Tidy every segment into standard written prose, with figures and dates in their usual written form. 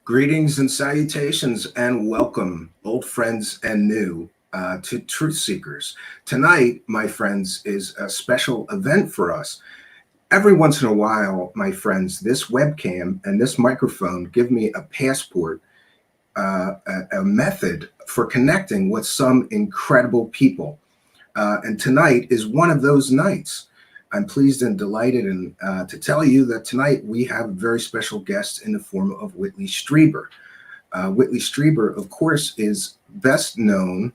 Greetings and salutations and welcome, old friends and new, to Truth Seekers. Tonight, my friends, is a special event for us. Every once in a while, my friends, this webcam and this microphone give me a passport, a method for connecting with some incredible people. And tonight is one of those nights. I'm pleased and delighted to tell you that tonight we have a very special guest in the form of Whitley Strieber. Whitley Strieber, of course, is best known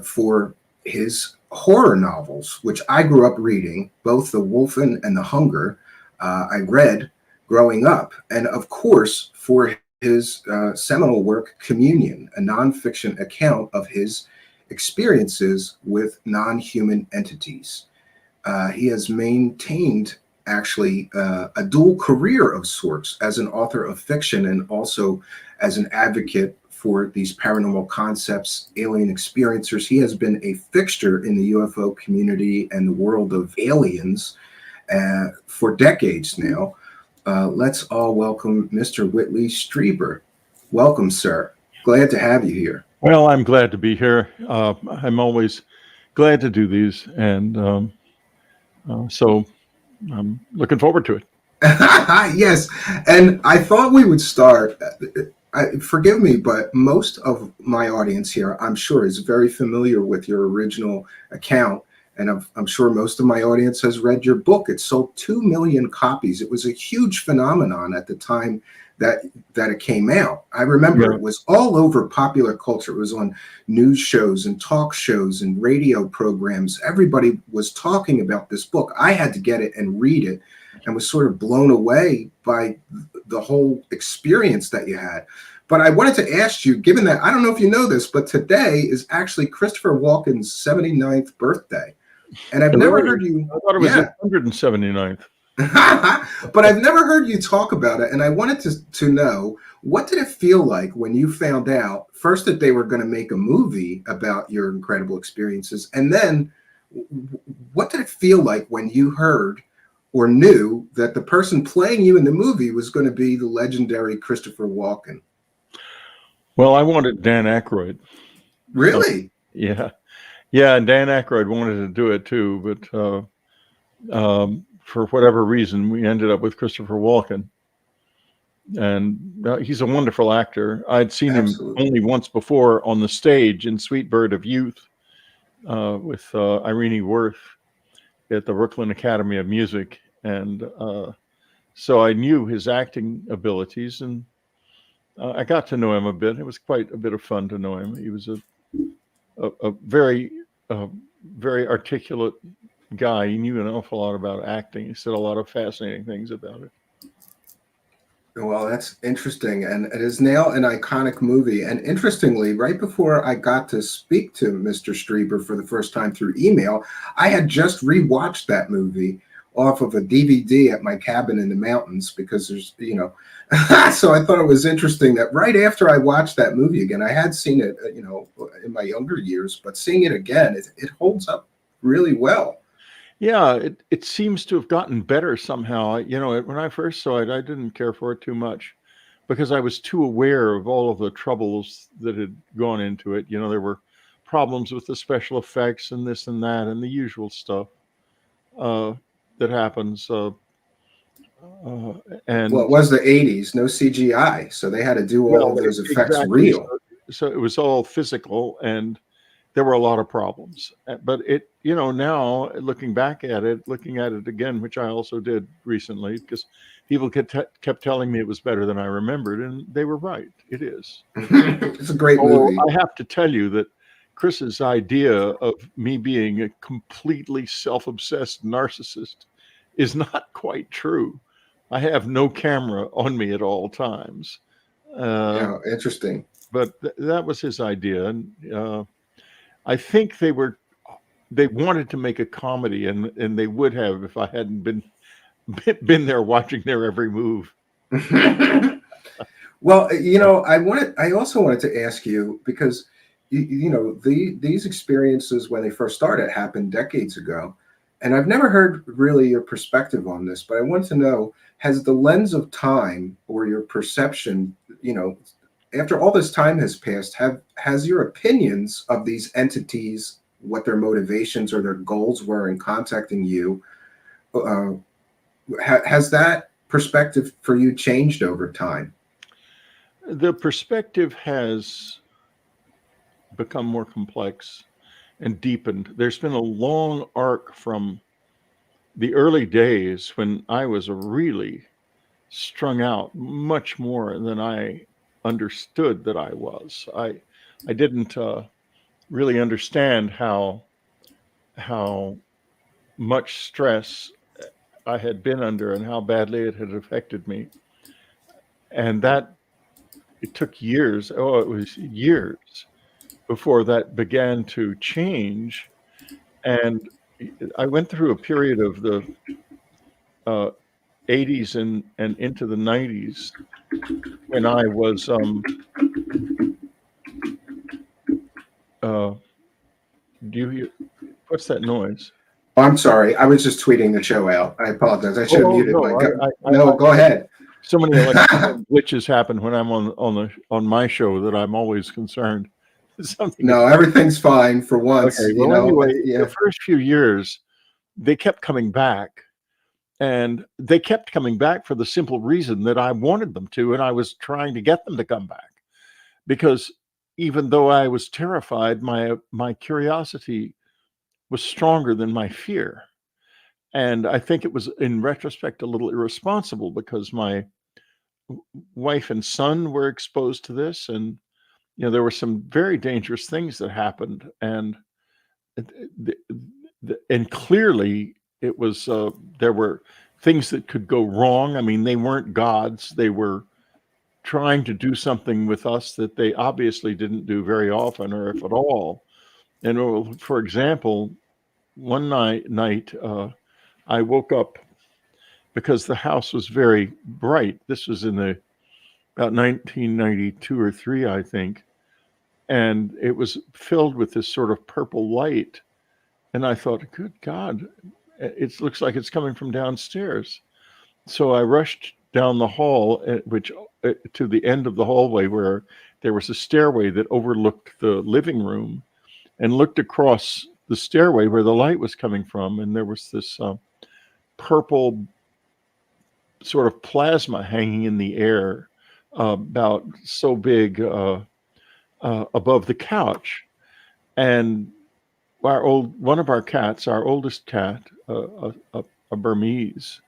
for his horror novels, which I grew up reading, both The Wolfen and The Hunger. I read growing up, and of course, for his seminal work, Cambian, a nonfiction account of his experiences with non-human entities. He has maintained actually a dual career of sorts as an author of fiction and also as an advocate for these paranormal concepts, alien experiencers. He has been a fixture in the UFO community and the world of aliens for decades now. Let's all welcome Mr. Whitley Strieber. Welcome, sir. Glad to have you here. Well, I'm glad to be here. I'm always glad to do these, and so I'm looking forward to it. Yes, and I thought we would start. Forgive me, but most of my audience here, I'm sure, is very familiar with your original account, and I'm sure most of my audience has read your book. It sold 2 million copies. It was a huge phenomenon at the time that it came out. I remember It was all over popular culture. It was on news shows and talk shows and radio programs. Everybody was talking about this book. I had to get it and read it and was sort of blown away by the whole experience that you had. But I wanted to ask you, given that, I don't know if you know this, but today is actually Christopher Walken's 79th birthday. And I've never heard you. I thought it was his 179th. But I've never heard you talk about it, and I wanted to know, what did it feel like when you found out first that they were going to make a movie about your incredible experiences, and then what did it feel like when you heard or knew that the person playing you in the movie was going to be the legendary Christopher Walken? Well, I wanted Dan Aykroyd. Really? Yeah, and Dan Aykroyd wanted to do it too, but for whatever reason, we ended up with Christopher Walken. And he's a wonderful actor. I'd seen him only once before on the stage in Sweet Bird of Youth with Irene Worth at the Brooklyn Academy of Music. And so I knew his acting abilities, and I got to know him a bit. It was quite a bit of fun to know him. He was a very articulate guy. He knew an awful lot about acting. He said a lot of fascinating things about it. Well, that's interesting, and it is now an iconic movie. And interestingly, right before I got to speak to Mr. Strieber for the first time through email, I had just rewatched that movie off of a DVD at my cabin in the mountains, because there's, so I thought it was interesting that right after I watched that movie again, I had seen it, in my younger years, but seeing it again, it holds up really well. Yeah, it seems to have gotten better somehow. When I first saw it, I didn't care for it too much because I was too aware of all of the troubles that had gone into it. There were problems with the special effects and this and that and the usual stuff that happens. And well, it was the 80s, no CGI, so they had to do all of those effects real. So it was all physical, and there were a lot of problems. But it, now looking back at it, looking at it again, which I also did recently, because people kept telling me it was better than I remembered, and they were right. It is. It's a great movie. I have to tell you that Chris's idea of me being a completely self-obsessed narcissist is not quite true. I have no camera on me at all times. Interesting. But that was his idea, and I think they wanted to make a comedy, and they would have if I hadn't been there watching their every move. Well, I also wanted to ask you, because these experiences, when they first started, happened decades ago, And I've never heard really your perspective on this, but I want to know, has the lens of time or your perception, after all this time has passed, has your opinions of these entities, what their motivations or their goals were in contacting you, has that perspective for you changed over time? The perspective has become more complex and deepened. There's been a long arc from the early days when I was really strung out much more than I understood that I was. I didn't really understand how much stress I had been under and how badly it had affected me. And that it took years. Oh, it was years before that began to change. And I went through a period of the uh, 80s and into the 90s when I was do you hear what's that noise? Oh, I'm sorry. I was just tweeting the show out. I apologize. I should have Oh muted no, my No, go ahead. so many electronic glitches happen when I'm on my show that I'm always concerned. Something No, everything's fine for once. okay. Well, anyway, the first few years they kept coming back, and they kept coming back for the simple reason that I wanted them to, and I was trying to get them to come back because even though I was terrified, my curiosity was stronger than my fear. And I think it was, in retrospect, a little irresponsible because my wife and son were exposed to this, and there were some very dangerous things that happened, and and clearly it was there were things that could go wrong. I mean, they weren't gods; they were trying to do something with us that they obviously didn't do very often, or if at all. And for example, one night I woke up because the house was very bright. This was in the about 1992 or 3, I think. And it was filled with this sort of purple light. And I thought, good God, it looks like it's coming from downstairs. So I rushed down the hall, which to the end of the hallway where there was a stairway that overlooked the living room, and looked across the stairway where the light was coming from. And there was this purple sort of plasma hanging in the air, about so big above the couch. And one of our cats, our oldest cat, a Burmese,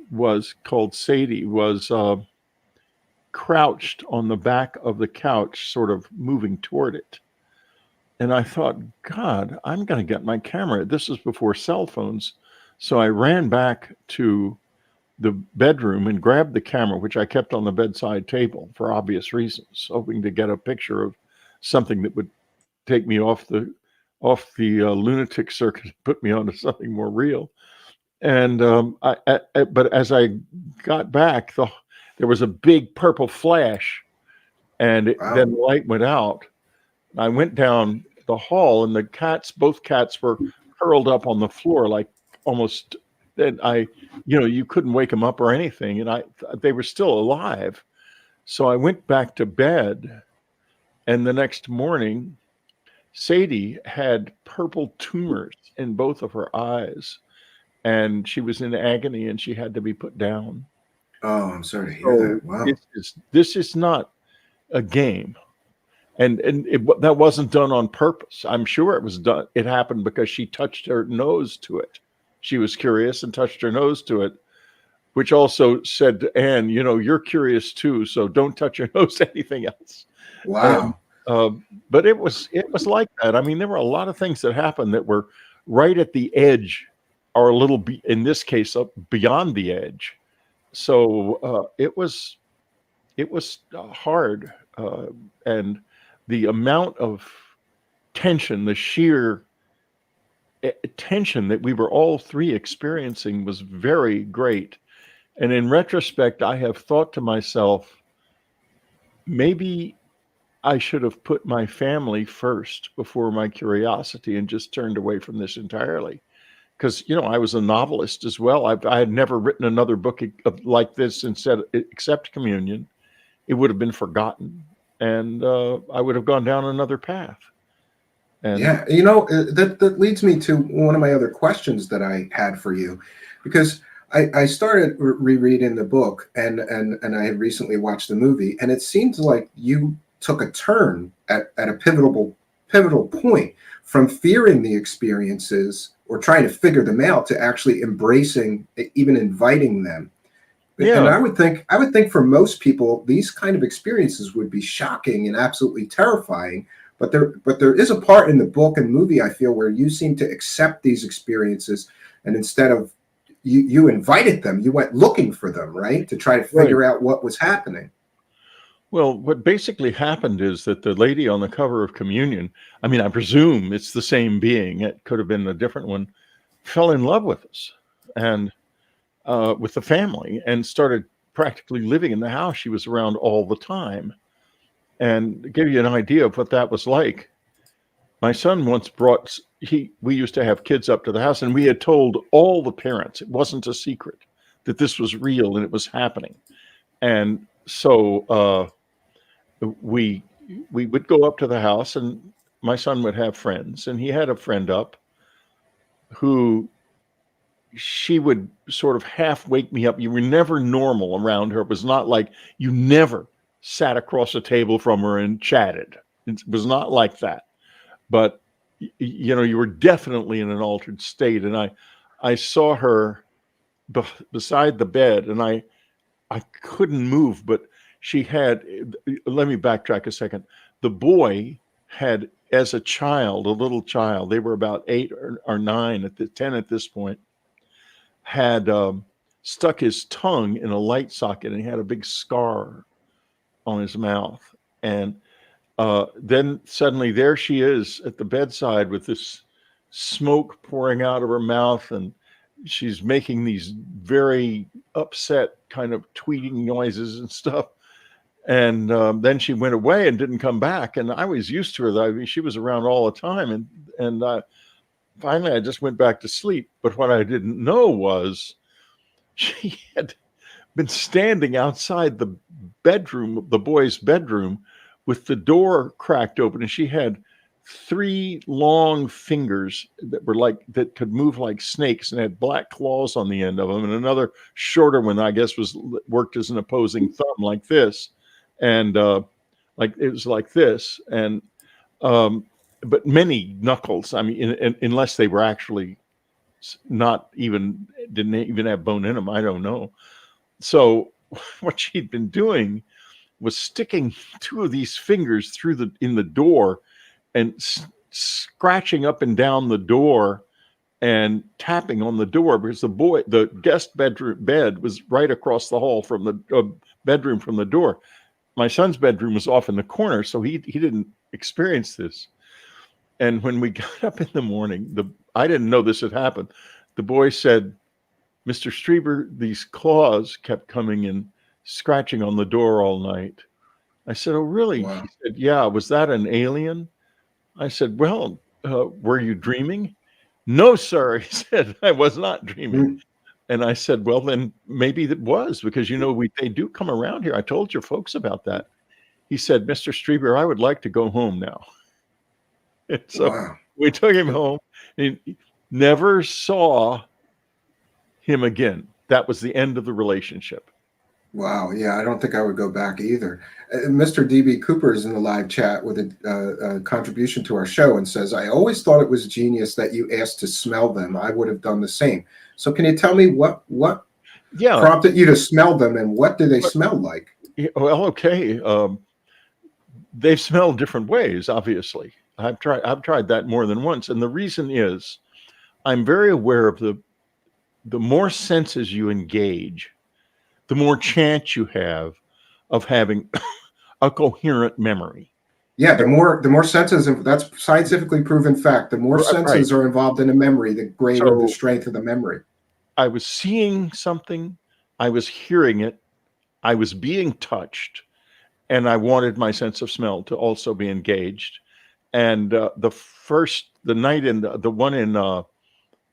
was called Sadie, was crouched on the back of the couch, sort of moving toward it. And I thought, God, I'm going to get my camera. This was before cell phones. So I ran back to the bedroom and grabbed the camera, which I kept on the bedside table for obvious reasons, hoping to get a picture of something that would take me off the lunatic circuit and put me onto something more real. And but as I got back, there was a big purple flash, and then the light went out. I went down the hall, and both cats were curled up on the floor, like almost. And you couldn't wake them up or anything, and they were still alive. So I went back to bed, and the next morning, Sadie had purple tumors in both of her eyes, and she was in agony, and she had to be put down. Oh, I'm sorry to hear that. Wow. This is not a game. And that wasn't done on purpose. I'm sure it was done. It happened because she touched her nose to it. She was curious and touched her nose to it, which also said to Anne, you're curious too, so don't touch your nose to anything else. Wow. But it was like that. I mean, there were a lot of things that happened that were right at the edge, or a little, in this case, up beyond the edge. So it was hard, and the amount of tension, the sheer tension that we were all three experiencing was very great. And in retrospect, I have thought to myself, maybe I should have put my family first before my curiosity and just turned away from this entirely. because I was a novelist as well. I had never written another book like this and said except Communion. It would have been forgotten, and I would have gone down another path. And yeah, that leads me to one of my other questions that I had for you, because I started rereading the book, and I had recently watched the movie, and it seems like you took a turn at a pivotal point from fearing the experiences or trying to figure them out to actually embracing, even inviting them. And yeah, I would think for most people, these kind of experiences would be shocking and absolutely terrifying. But there is a part in the book and movie, I feel, where you seem to accept these experiences, and instead of you invited them, you went looking for them, right? To try to right. figure out what was happening. Well, what basically happened is that the lady on the cover of Communion, I mean, I presume it's the same being, it could have been a different one, fell in love with us and with the family, and started practically living in the house. She was around all the time. And to give you an idea of what that was like, my son once we used to have kids up to the house, and we had told all the parents, it wasn't a secret, that this was real and it was happening. And so we would go up to the house, and my son would have friends, and he had a friend up who she would sort of half wake me up. You were never normal around her. It was not like you never sat across a table from her and chatted. It was not like that. But you were definitely in an altered state. And I saw her beside the bed, and I couldn't move, but she had, let me backtrack a second. The boy had, as a child, a little child, they were about 8 or 9 10 at this point, had stuck his tongue in a light socket, and he had a big scar on his mouth. And then suddenly there she is at the bedside with this smoke pouring out of her mouth, and she's making these very upset kind of tweeting noises and stuff. And then she went away and didn't come back. And I was used to her. I mean, she was around all the time. And finally, I just went back to sleep. But what I didn't know was she had been standing outside the bedroom, the boy's bedroom, with the door cracked open, and she had 3 long fingers that could move like snakes and had black claws on the end of them, and another shorter one, I guess, worked as an opposing thumb like this, and like it was like this, and but many knuckles. I mean, unless they were actually didn't even have bone in them, I don't know. So what she'd been doing was sticking 2 of these fingers in the door and scratching up and down the door and tapping on the door, because the guest bed was right across the hall from the bedroom from the door. My son's bedroom was off in the corner, so he didn't experience this. And when we got up in the morning, I didn't know this had happened. The boy said, "Mr. Strieber, these claws kept coming and scratching on the door all night." I said, "Oh, really?" Wow. He said, "Yeah." "Was that an alien?" I said, "Well, were you dreaming?" "No, sir," he said, "I was not dreaming." Mm. And I said, "Well, then maybe it was, because they do come around here. I told your folks about that." He said, "Mr. Strieber, I would like to go home now." And so Wow. we took him home, and he never saw him again. That was the end of the relationship. Wow. Yeah, I don't think I would go back either. Mr. DB Cooper is in the live chat with a contribution to our show and says, "I always thought it was genius that you asked to smell them. I would have done the same." So can you tell me what Yeah. prompted you to smell them, and what do they smell like? Well, okay. They've smelled different ways, obviously. I've tried that more than once. And the reason is I'm very aware of the more senses you engage, the more chance you have of having a coherent memory. Yeah, the more senses, that's scientifically proven fact. The more Right. senses are involved in a memory, the greater the So strength of the memory. I was seeing something, I was hearing it, I was being touched, and I wanted my sense of smell to also be engaged. And the night in the one in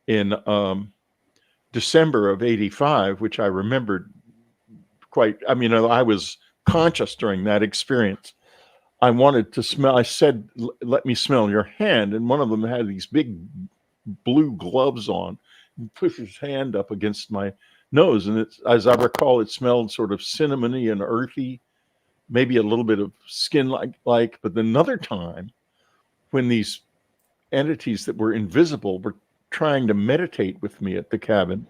in December of '85, which I remembered quite. I mean, I was conscious during that experience. I wanted to smell. I said, "Let me smell your hand," and one of them had these big blue gloves on. He pushed his hand up against my nose, and it's, as I recall, it smelled sort of cinnamony and earthy, maybe a little bit of skin like. But another time, when these entities that were invisible were trying to meditate with me at the cabin,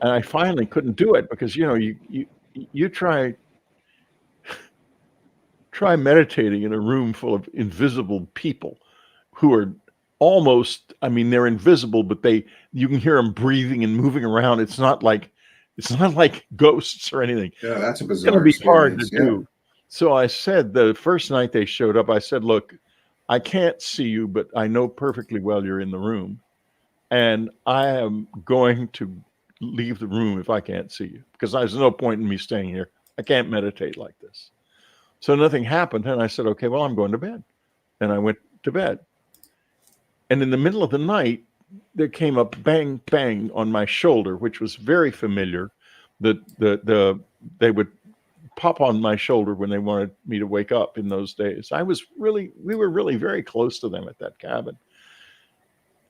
and I finally couldn't do it because you try meditating in a room full of invisible people who are almost, I mean, they're invisible, but you can hear them breathing and moving around. It's not like ghosts or anything. Yeah, that's a It's going to bizarre be hard to experience. Yeah. do. So I said, the first night they showed up, I said, "Look, I can't see you, but I know perfectly well you're in the room. And I am going to leave the room if I can't see you, because there's no point in me staying here. I can't meditate like this." So nothing happened. And I said, "Okay, well, I'm going to bed." And I went to bed. And in the middle of the night, there came a bang, bang on my shoulder, which was very familiar. They would pop on my shoulder when they wanted me to wake up in those days. We were really very close to them at that cabin.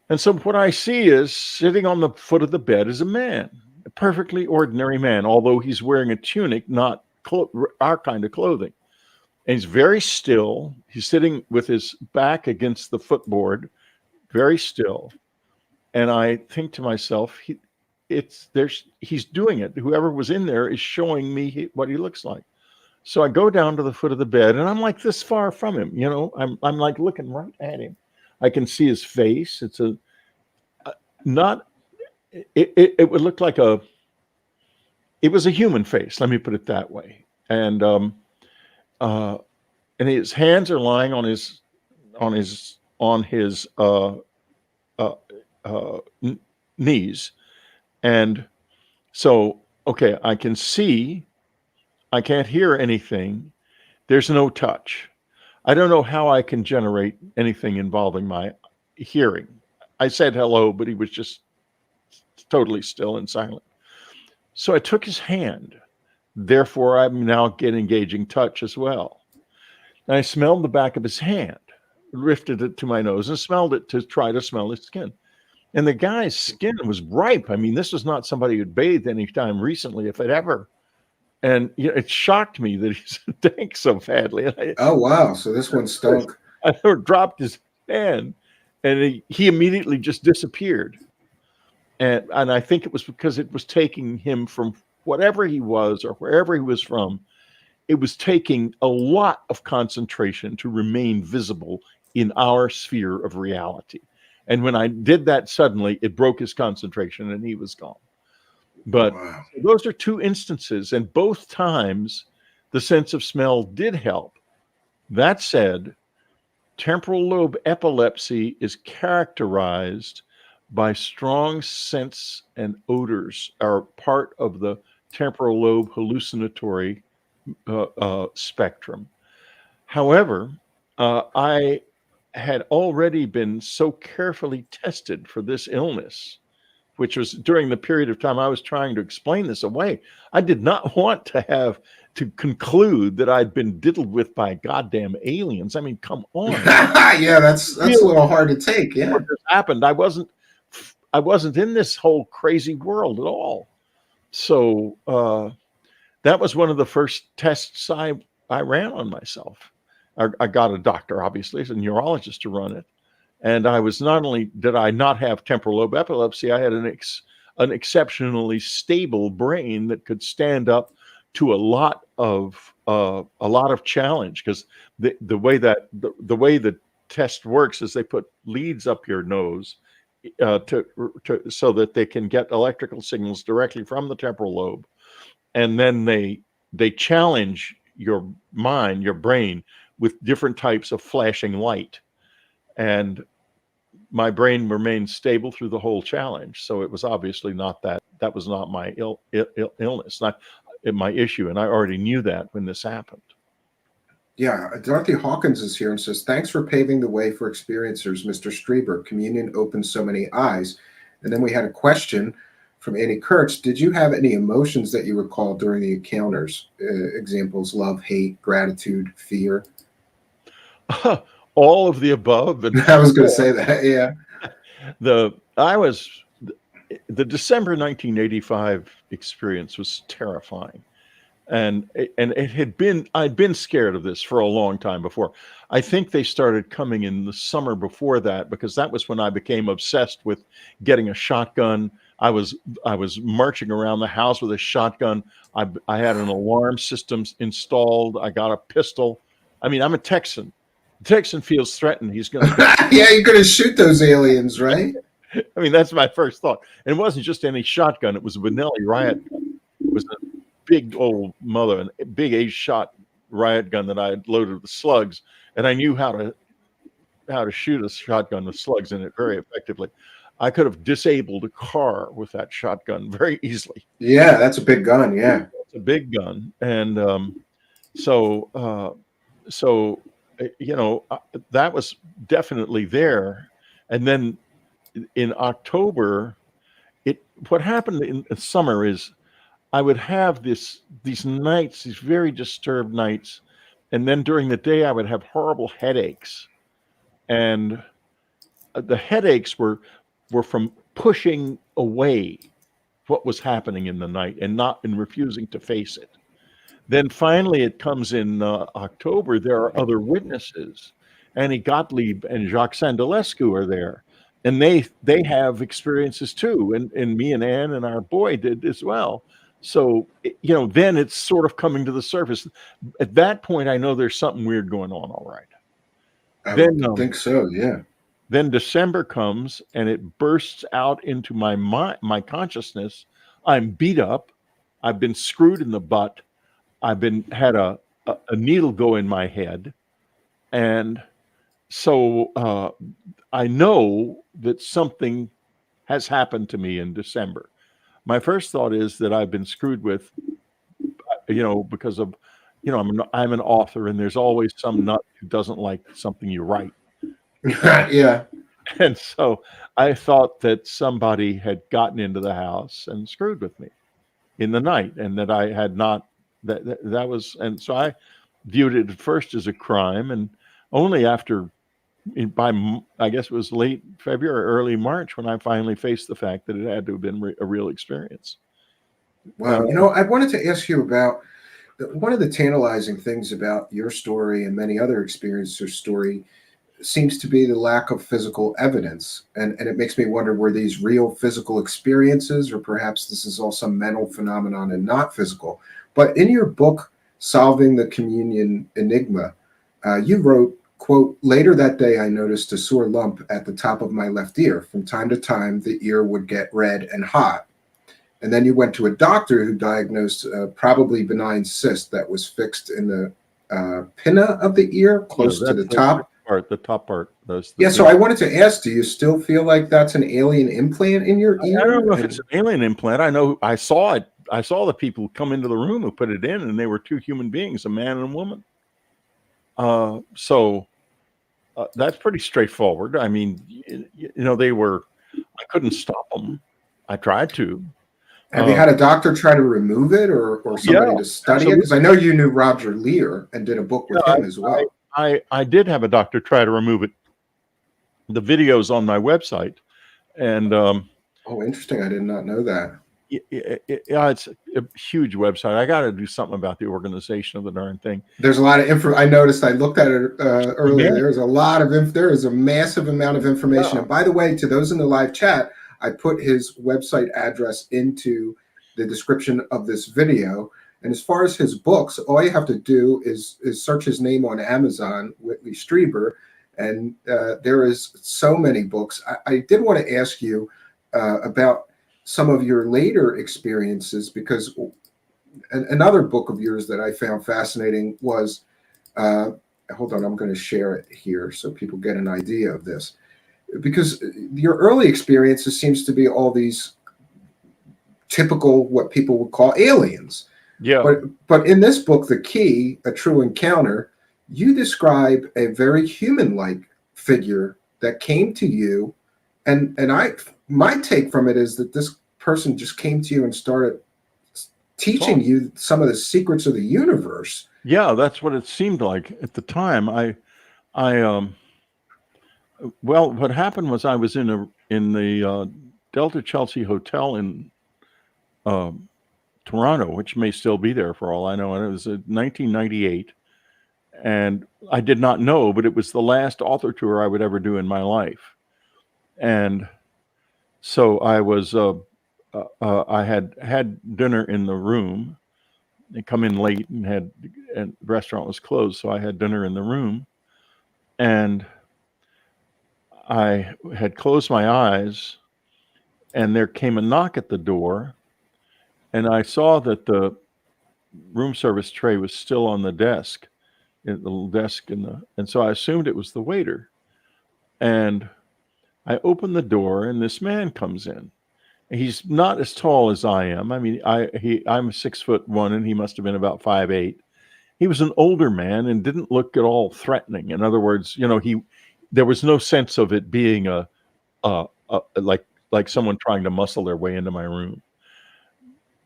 And so what I see is sitting on the foot of the bed is a man, a perfectly ordinary man, although he's wearing a tunic, not our kind of clothing. And he's very still. He's sitting with his back against the footboard, very still. And I think to myself, he's doing it. Whoever was in there is showing me what he looks like. So I go down to the foot of the bed, and I'm like this far from him. I'm like looking right at him. I can see his face. It's it would look like it was a human face. Let me put it that way. And his hands are lying on his knees. And so, okay, I can see, I can't hear anything. There's no touch. I don't know how I can generate anything involving my hearing. I said hello, but he was just totally still and silent. So I took his hand. Therefore, I'm now engaging touch as well. And I smelled the back of his hand, lifted it to my nose, and smelled it to try to smell his skin. And the guy's skin was ripe. I mean, this was not somebody who'd bathed any time recently, if it ever. And it shocked me that he stank so badly. Oh, wow. So this one stunk. I dropped his hand, and he immediately just disappeared. And I think it was because it was taking him from whatever he was or wherever he was from. It was taking a lot of concentration to remain visible in our sphere of reality. And when I did that suddenly, it broke his concentration and he was gone. But wow. Those are two instances, and both times the sense of smell did help. That said, temporal lobe epilepsy is characterized by strong scents and odors are part of the temporal lobe hallucinatory spectrum. However, I had already been so carefully tested for this illness, which was during the period of time I was trying to explain this away. I did not want to conclude that I'd been diddled with by goddamn aliens. I mean, come on. Yeah, that's a little hard to take. Yeah. What just happened? I wasn't in this whole crazy world at all. So that was one of the first tests I ran on myself. I got a doctor, obviously, as a neurologist, to run it. And I was not only did I not have temporal lobe epilepsy, I had an exceptionally stable brain that could stand up to a lot of challenge. Because the way the test works is they put leads up your nose so that they can get electrical signals directly from the temporal lobe, and then they challenge your mind, your brain, with different types of flashing light. And my brain remained stable through the whole challenge. So it was obviously not that was not my illness, not my issue. And I already knew that when this happened. Yeah, Dorothy Hawkins is here and says, "Thanks for paving the way for experiencers, Mr. Strieber. Communion opens so many eyes." And then we had a question from Annie Kurtz. Did you have any emotions that you recall during the encounters? Examples: love, hate, gratitude, fear. All of the above. And I was going to say that. Yeah. The December 1985 experience was terrifying. And I'd been scared of this for a long time before. I think they started coming in the summer before that, because that was when I became obsessed with getting a shotgun. I was marching around the house with a shotgun. I had an alarm system installed. I got a pistol. I mean, I'm a Texan. The Texan feels threatened. He's going to. Yeah, you're going to shoot those aliens, right? I mean, that's my first thought. And it wasn't just any shotgun. It was a Benelli riot gun. It was a big old mother, and a big 8-shot riot gun that I had loaded with slugs, and I knew how to shoot a shotgun with slugs in it very effectively. I could have disabled a car with that shotgun very easily. Yeah, that's a big gun. Yeah, it's a big gun, and so that was definitely there. And then in October, what happened in the summer is I would have these nights, these very disturbed nights, and then during the day I would have horrible headaches, and the headaches were from pushing away what was happening in the night and refusing to face it. Then finally it comes in October. There are other witnesses. Annie Gottlieb and Jacques Sandalescu are there, and they have experiences too, and me and Anne and our boy did as well. So, then it's sort of coming to the surface. At that point, I know there's something weird going on. All right. I think so. Yeah. Then December comes and it bursts out into my consciousness. I'm beat up. I've been screwed in the butt. I've had a needle go in my head. And so I know that something has happened to me in December. My first thought is that I've been screwed with, because of, I'm an author, and there's always some nut who doesn't like something you write. Yeah. And so I thought that somebody had gotten into the house and screwed with me in the night, and that I had not, that was, and so I viewed it at first as a crime, and only after, I guess it was late February, early March, when I finally faced the fact that it had to have been a real experience. Wow. I wanted to ask you about one of the tantalizing things about your story and many other experiencers' story seems to be the lack of physical evidence. And it makes me wonder, were these real physical experiences, or perhaps this is all some mental phenomenon and not physical? But in your book, Solving the Communion Enigma, you wrote, quote, "Later that day, I noticed a sore lump at the top of my left ear. From time to time, the ear would get red and hot." And then you went to a doctor who diagnosed a probably benign cyst that was fixed in the pinna of the ear, close to the top. The top part. So I wanted to ask, do you still feel like that's an alien implant in your ear? I don't know if it's an alien implant. I know I saw it. I saw the people come into the room who put it in, and they were two human beings, a man and a woman. So that's pretty straightforward. I mean, they were, I couldn't stop them. I tried to. Have you had a doctor try to remove it, or somebody to study it? Because I know you knew Roger Lear and did a book with him as well. I did have a doctor try to remove it. The video's on my website. And oh, interesting. I did not know that. Yeah, it's a huge website. I got to do something about the organization of the darn thing. There's a lot of info. I noticed. I looked at it earlier. Yeah. There's a lot of there is a massive amount of information. Yeah. And by the way, to those in the live chat, I put his website address into the description of this video. And as far as his books, all you have to do is search his name on Amazon, Whitley Strieber, and there is so many books. I did want to ask you about some of your later experiences, because another book of yours that I found fascinating was, hold on, I'm going to share it here so people get an idea of this, because your early experiences seems to be all these typical, what people would call aliens. Yeah. But in this book, The Key, A True Encounter, you describe a very human-like figure that came to you And my take from it is that this person just came to you and started teaching you some of the secrets of the universe. Yeah, that's what it seemed like at the time. Well, what happened was I was in the Delta Chelsea Hotel in Toronto, which may still be there for all I know, and it was 1998. And I did not know, but it was the last author tour I would ever do in my life. And so I was, I had dinner in the room. They come in late and the restaurant was closed, so I had dinner in the room. And I had closed my eyes, and there came a knock at the door, and I saw that the room service tray was still on the desk, the little desk and so I assumed it was the waiter. And I opened the door, and this man comes in. He's not as tall as I am. I mean, I'm 6'1", and he must have been about 5'8". He was an older man and didn't look at all threatening. In other words, there was no sense of it being like someone trying to muscle their way into my room.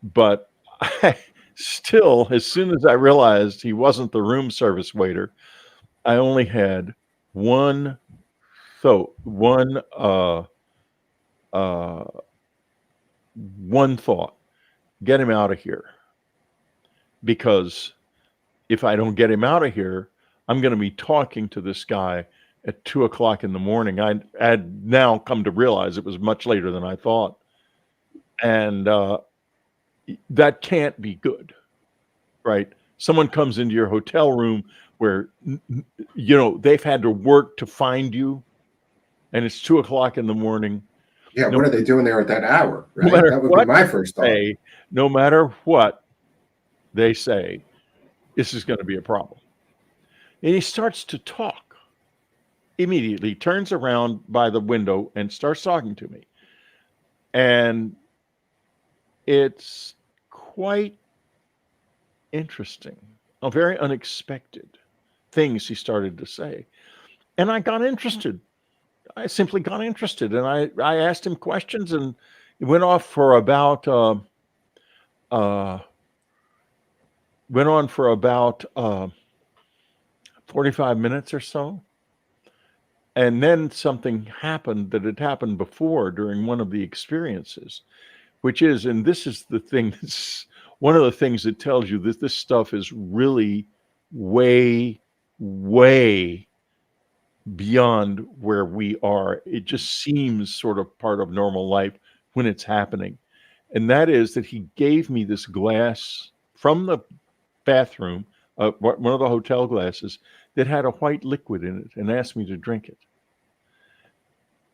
But I still, as soon as I realized he wasn't the room service waiter, I only had one thought: get him out of here. Because if I don't get him out of here, I'm going to be talking to this guy at 2:00 in the morning. I had now come to realize it was much later than I thought. And that can't be good, right? Someone comes into your hotel room where, they've had to work to find you, and it's 2:00 in the morning. Yeah, what are they doing there at that hour, right? No matter That would what be my first thought. no matter what they say, this is going to be a problem. And he starts to talk. Immediately turns around by the window and starts talking to me. And it's quite interesting. Very unexpected things he started to say. And I got interested. I simply got interested. And I asked him questions, and it went off for about 45 minutes or so. And then something happened that had happened before during one of the experiences, which is, and this is the thing, that's one of the things that tells you that this stuff is really way, way beyond where we are. It just seems sort of part of normal life when it's happening. And that is that he gave me this glass from the bathroom, one of the hotel glasses, that had a white liquid in it, and asked me to drink it.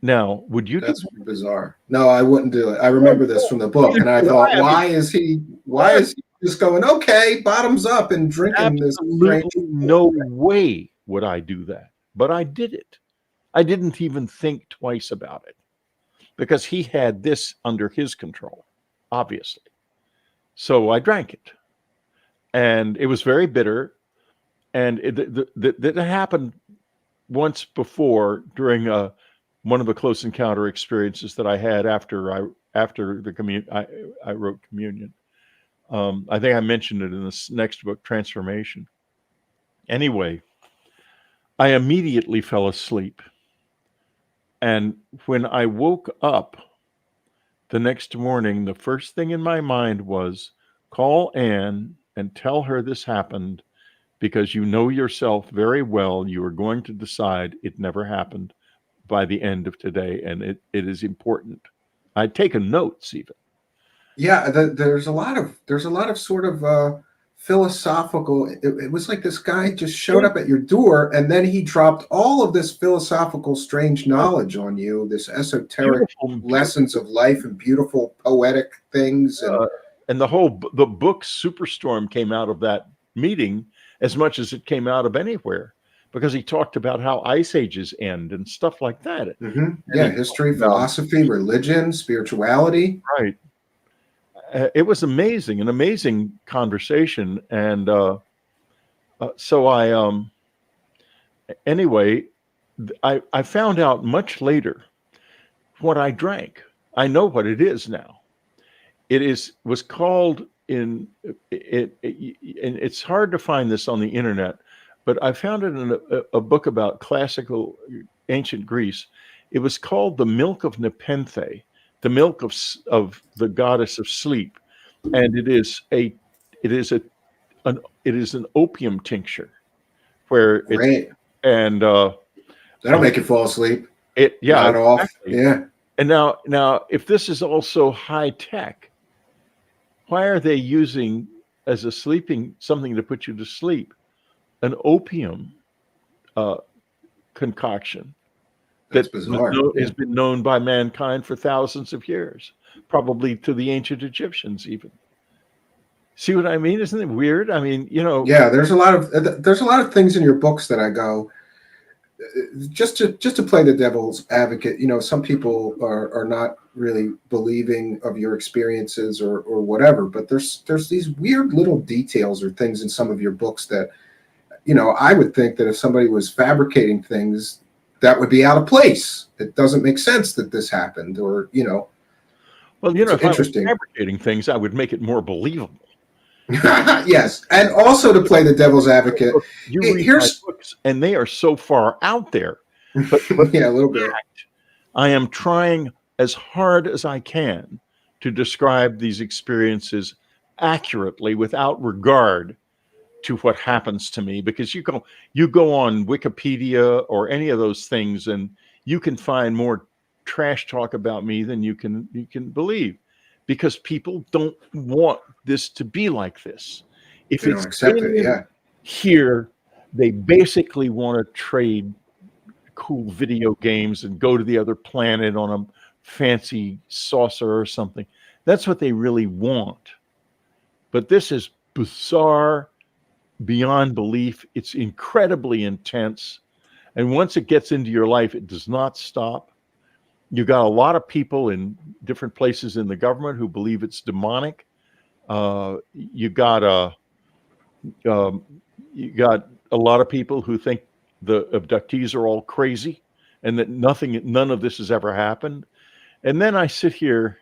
Now, would you? That's bizarre. No, I wouldn't do it. I remember this from the book, and I thought, why is he just going, okay, bottoms up and drinking this? Absolutely no way would I do that, but I did it. I didn't even think twice about it, because he had this under his control, obviously. So I drank it, and it was very bitter. And that happened once before during one of the close encounter experiences that I had after I wrote Communion. I think I mentioned it in this next book, Transformation. Anyway, I immediately fell asleep. And when I woke up the next morning, the first thing in my mind was, call Anne and tell her this happened, because you know yourself very well. You are going to decide it never happened by the end of today, and it is important. I'd taken notes even. Yeah, there's a lot of sort of philosophical. It was like this guy just showed up at your door, and then he dropped all of this philosophical, strange knowledge on you. This esoteric lessons of life and beautiful poetic things, and the book Superstorm came out of that meeting as much as it came out of anywhere, because he talked about how ice ages end and stuff like that. Mm-hmm. Yeah, history, philosophy, religion, spirituality. Right. It was amazing, an amazing conversation. And so anyway, I found out much later, what I drank. I know what it is now. Was called in it, and it's hard to find this on the internet, but I found it in a book about classical ancient Greece. It was called the milk of Nepenthe, the milk of the goddess of sleep, and it is an opium tincture where it's Great. and That'll make you fall asleep. yeah, Not off. exactly. Yeah. And now if this is also high tech, why are they using as a sleeping something to put you to sleep an opium concoction That's that bizarre. has been known by mankind for thousands of years, probably to the ancient Egyptians even. See what I mean? Isn't it weird? I mean, Yeah, there's a lot of things in your books that I go, just to play the devil's advocate. Some people are not really believing of your experiences or whatever, but there's these weird little details or things in some of your books that, I would think that if somebody was fabricating things, that would be out of place. It doesn't make sense that this happened, or well, it's if I was interesting. fabricating things, I would make it more believable. Yes, and also to play the devil's advocate, You read my books, and they are so far out there. But yeah, a little bit. I am trying as hard as I can to describe these experiences accurately without regard to what happens to me, because you go on Wikipedia or any of those things and you can find more trash talk about me than you can believe, because people don't want this to be like this. If They don't accept it, yeah. Here, they basically want to trade cool video games and go to the other planet on a fancy saucer or something. That's what they really want. But this is bizarre, beyond belief. It's incredibly intense. And once it gets into your life, it does not stop. You got a lot of people in different places in the government who believe it's demonic. You got a lot of people who think the abductees are all crazy and that none of this has ever happened. And then I sit here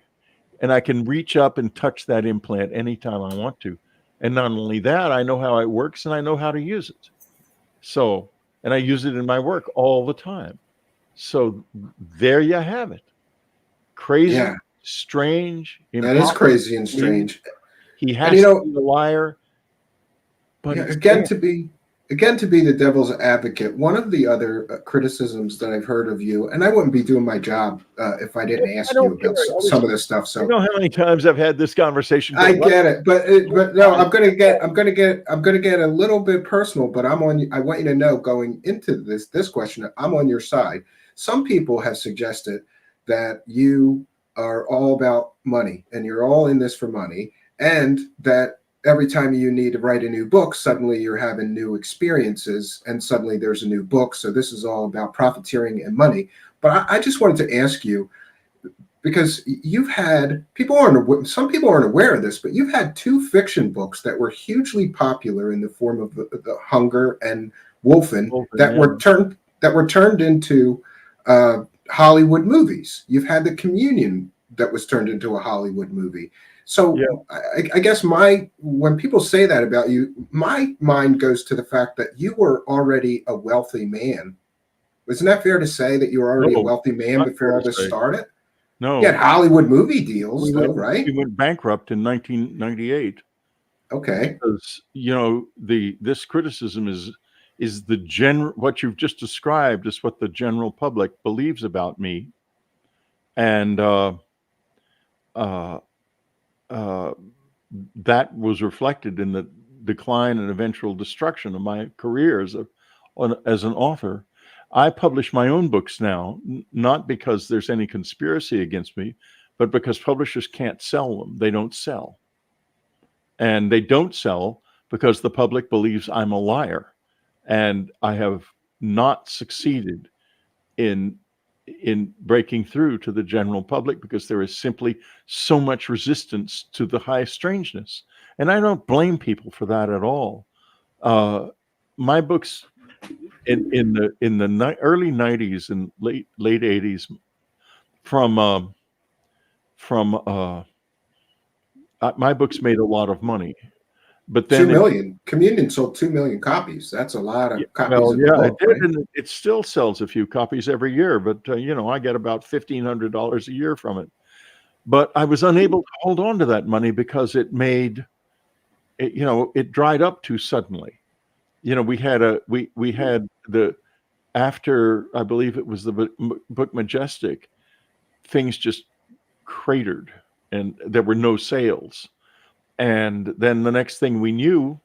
and I can reach up and touch that implant anytime I want to. And not only that, I know how it works and I know how to use it. So, and I use it in my work all the time. So there you have it. Crazy, Yeah. strange. That is crazy and strange. He has to be a liar. But yeah, again, to be the devil's advocate, one of the other criticisms that I've heard of you, and I wouldn't be doing my job if I didn't ask you about some of this stuff. So you know how many times I've had this conversation. I get it, but no, I'm gonna get a little bit personal. But I want you to know, going into this question, I'm on your side. Some people have suggested that you are all about money and you're all in this for money, and that every time you need to write a new book, suddenly you're having new experiences and suddenly there's a new book. So this is all about profiteering and money. But I just wanted to ask you, because you've had some people aren't aware of this, but you've had 2 fiction books that were hugely popular in the form of the Hunger and Wolfen that were turned into Hollywood movies. You've had The Communion that was turned into a Hollywood movie. So yeah. I guess when people say that about you, my mind goes to the fact that you were already a wealthy man. Isn't that fair to say that you were already a wealthy man before all this started? No. You had Hollywood movie deals, right? We went bankrupt in 1998. Okay. Because, this criticism is what you've just described is what the general public believes about me. And that was reflected in the decline and eventual destruction of my career as an author. I publish my own books now, not because there's any conspiracy against me, but because publishers can't sell them. They don't sell. And they don't sell because the public believes I'm a liar. And I have not succeeded in breaking through to the general public because there is simply so much resistance to the high strangeness. And I don't blame people for that at all. My books in the early 90s and late 80s, from my books made a lot of money, but Two then million. Communion sold 2 million copies. That's a lot of copies of the it book, did, right? and it still sells a few copies every year. But I get about $1,500 a year from it. But I was unable to hold on to that money because it made it, it dried up too suddenly. We had the after, I believe it was the book Majestic, things just cratered and there were no sales. And then the next thing we knew,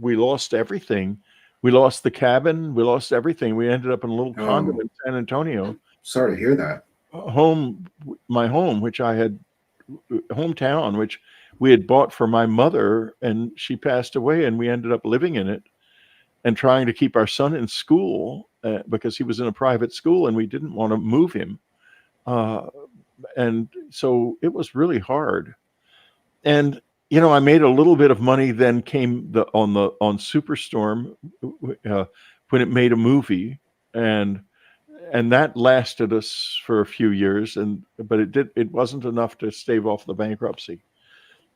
we lost everything. We lost the cabin. We lost everything. We ended up in a little condo in San Antonio. Sorry to hear that. My home, which I had, hometown, which we had bought for my mother, and she passed away, and we ended up living in it and trying to keep our son in school because he was in a private school, and we didn't want to move him. And so it was really hard. And I made a little bit of money. Then came on Superstorm when it made a movie, and that lasted us for a few years. But it wasn't enough to stave off the bankruptcy,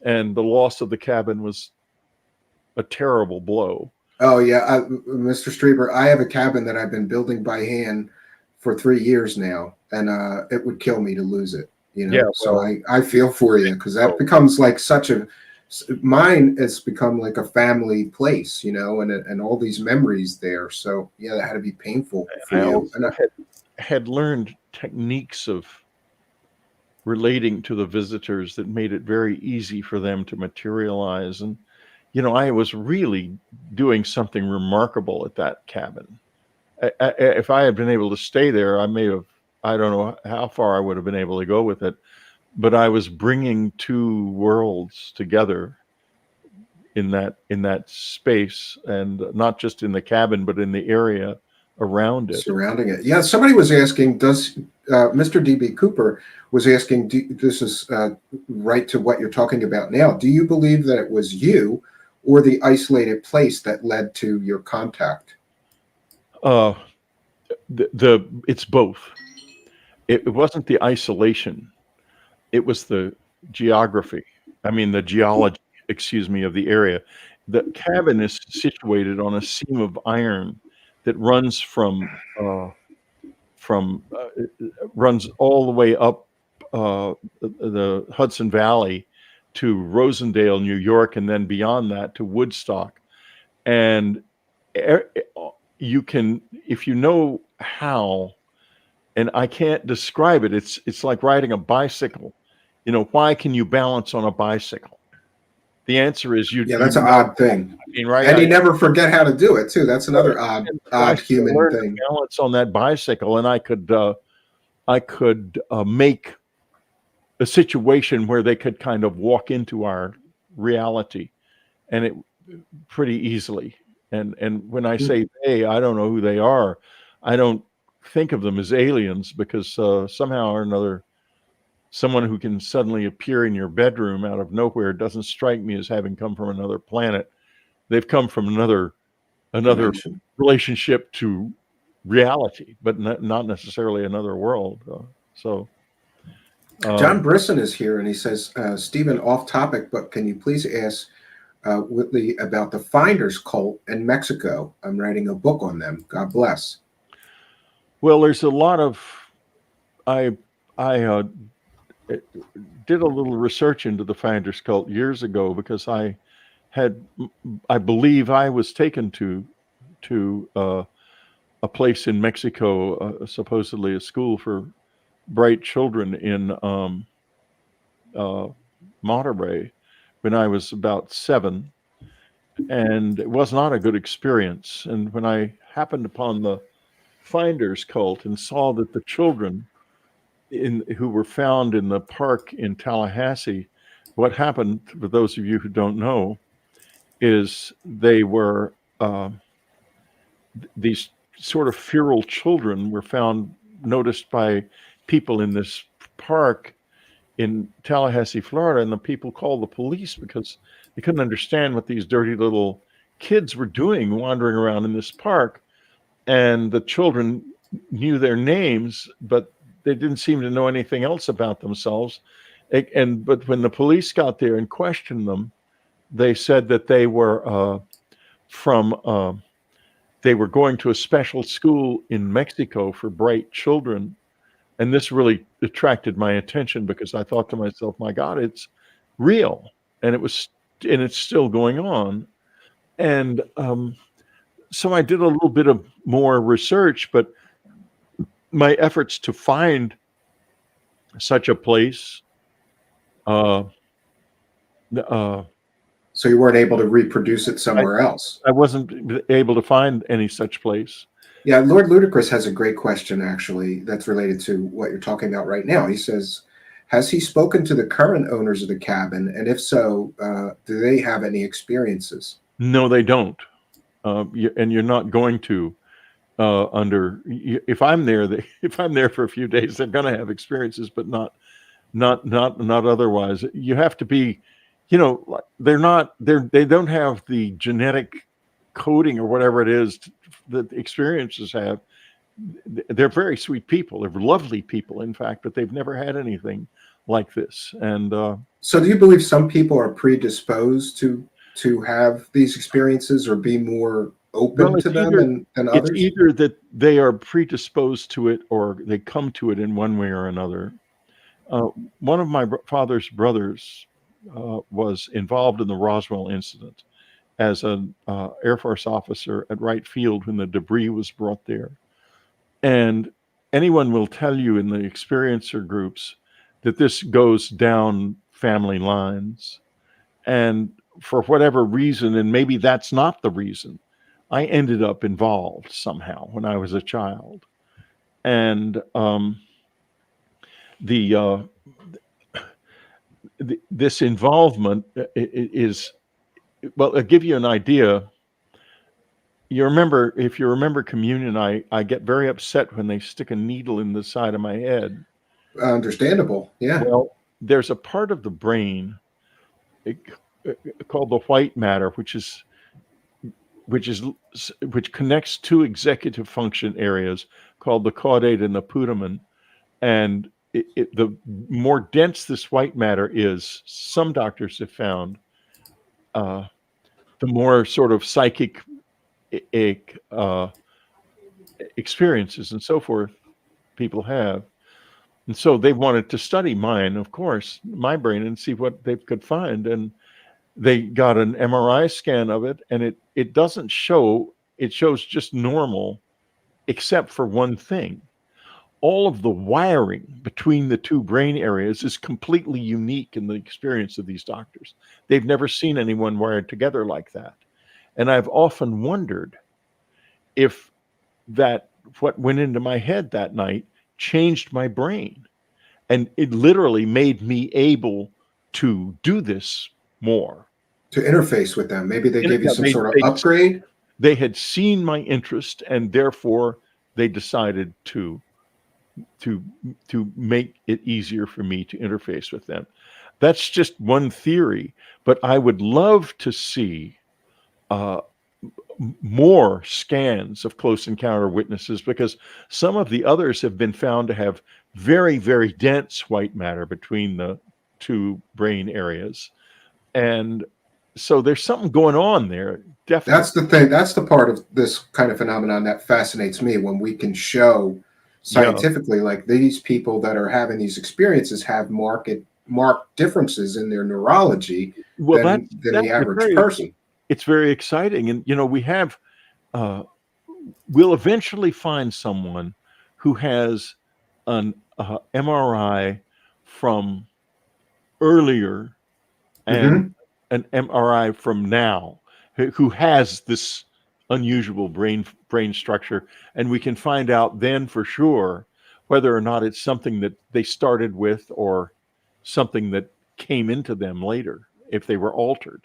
and the loss of the cabin was a terrible blow. Oh yeah, Mr. Strieber, I have a cabin that I've been building by hand for 3 years now, and it would kill me to lose it. Yeah, so I feel for you, because that becomes like mine has become like a family place, and all these memories there. So yeah, that had to be painful for you. And I had learned techniques of relating to the visitors that made it very easy for them to materialize. And I was really doing something remarkable at that cabin. If I had been able to stay there, I don't know how far I would have been able to go with it, but I was bringing two worlds together in that space, and not just in the cabin, but in the area around it, surrounding it. Yeah, somebody was asking, does Mr. D.B. Cooper was asking, this is right to what you're talking about now. Do you believe that it was you or the isolated place that led to your contact? It's both. It wasn't the isolation. It was the geography. I mean, the geology, of the area. The cabin is situated on a seam of iron that runs runs all the way up the Hudson Valley to Rosendale, New York, and then beyond that to Woodstock. And you can, if you know how, and I can't describe it, it's like riding a bicycle. Why can you balance on a bicycle? The answer is that's an odd thing. I mean, right? And you never forget how to do it too. That's another odd human thing. To balance on that bicycle, and I could make a situation where they could kind of walk into our reality, and it pretty easily. And when I say they, I don't know who they are. I don't think of them as aliens, because somehow or another, someone who can suddenly appear in your bedroom out of nowhere doesn't strike me as having come from another planet. They've come from another Dimension. Relationship to reality, but not necessarily another world. John Brisson is here, and he says, Stephen, off topic, but can you please ask Whitley about the Finders cult in Mexico? I'm writing a book on them. God bless. Well, there's a lot of, I did a little research into the Finders cult years ago, because I believe I was taken to a place in Mexico, supposedly a school for bright children in Monterrey, when I was about 7, and it was not a good experience. And when I happened upon the Finders cult and saw that the children who were found in the park in Tallahassee, what happened, for those of you who don't know, is they were these sort of feral children were noticed by people in this park in Tallahassee, Florida, and the people called the police because they couldn't understand what these dirty little kids were doing wandering around in this park. And the children knew their names, but they didn't seem to know anything else about themselves. But when the police got there and questioned them, they said that they were from they were going to a special school in Mexico for bright children. And this really attracted my attention because I thought to myself, my God, it's real. And it's still going on. And so I did a little bit of more research, but my efforts to find such a place, uh, So you weren't able to reproduce it somewhere else. I wasn't able to find any such place. Yeah, Lord Ludicrous has a great question, actually, that's related to what you're talking about right now. He says, has he spoken to the current owners of the cabin? And if so, do they have any experiences? No, they don't. And you're not going to. If I'm there, if I'm there for a few days, they're going to have experiences, but not otherwise. You have to be, they don't have the genetic coding or whatever it is that experiences have. They're very sweet people. They're lovely people, in fact, but they've never had anything like this. And so do you believe some people are predisposed to have these experiences or be more open to them than others? It's either that they are predisposed to it or they come to it in one way or another. One of my father's brothers was involved in the Roswell incident as an Air Force officer at Wright Field when the debris was brought there. And anyone will tell you in the experiencer groups that this goes down family lines. And for whatever reason, and maybe that's not the reason, I ended up involved somehow when I was a child. And this involvement is, well, I'll give you an idea. If you remember communion, I get very upset when they stick a needle in the side of my head. Understandable, yeah. Well, there's a part of the brain called the white matter, which connects two executive function areas called the caudate and the putamen. And the more dense this white matter is, some doctors have found, the more sort of psychic experiences and so forth people have. And so they wanted to study mine, of course, my brain, and see what they could find. And they got an MRI scan of it, and it doesn't show, it shows just normal, except for one thing. All of the wiring between the two brain areas is completely unique in the experience of these doctors. They've never seen anyone wired together like that. And I've often wondered if what went into my head that night changed my brain. And it literally made me able to do this more. To interface with them. Maybe they gave you some sort of upgrade? They had seen my interest, and therefore they decided to make it easier for me to interface with them. That's just one theory, but I would love to see more scans of close encounter witnesses, because some of the others have been found to have very, very dense white matter between the two brain areas. And so there's something going on there. Definitely. That's the thing. That's the part of this kind of phenomenon that fascinates me, when we can show scientifically, like, these people that are having these experiences have marked differences in their neurology than the average person. It's very exciting. And, we have, we'll eventually find someone who has an MRI from earlier and an MRI from now, who has this unusual brain structure, and we can find out then for sure whether or not it's something that they started with or something that came into them later, if they were altered.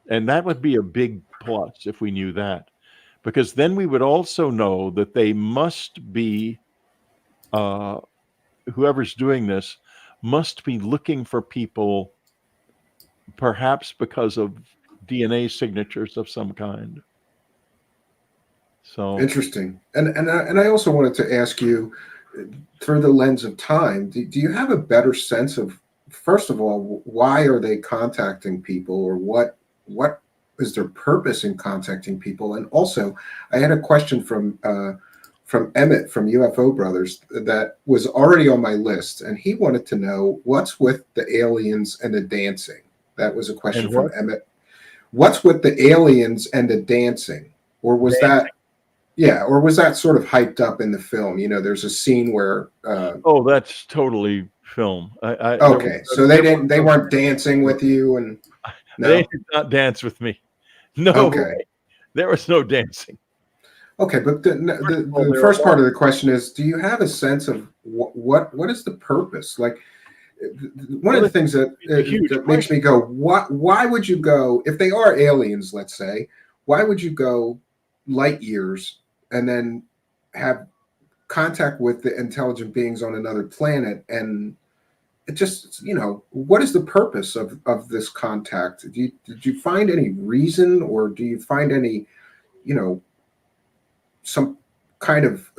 And that would be a big plus if we knew that, because then we would also know that they must be, whoever's doing this must be looking for people, perhaps because of DNA signatures of some kind. So interesting. And I also wanted to ask you, through the lens of time, do you have a better sense of, first of all, why are they contacting people, or what is their purpose in contacting people? And also, I had a question from Emmett from UFO Brothers that was already on my list, and he wanted to know what's with the aliens and the dancing. That was a question And from what? Emmett. What's with the aliens and the dancing? Or was that, yeah, or was that sort of hyped up in the film? You know, there's a scene where Oh, that's totally film. okay, so they weren't dancing with you, and They no? did not dance with me. No Okay. way. There was no dancing. Okay, but First of all, the they were first part of the question is, do you have a sense of what is the purpose? Like, one of the things that it's a huge that makes question. me go, why would you go, if they are aliens, let's say, why would you go light years and then have contact with the intelligent beings on another planet? And it just, you know, what is the purpose of this contact? Did you find any reason, or do you find any, you know, some kind of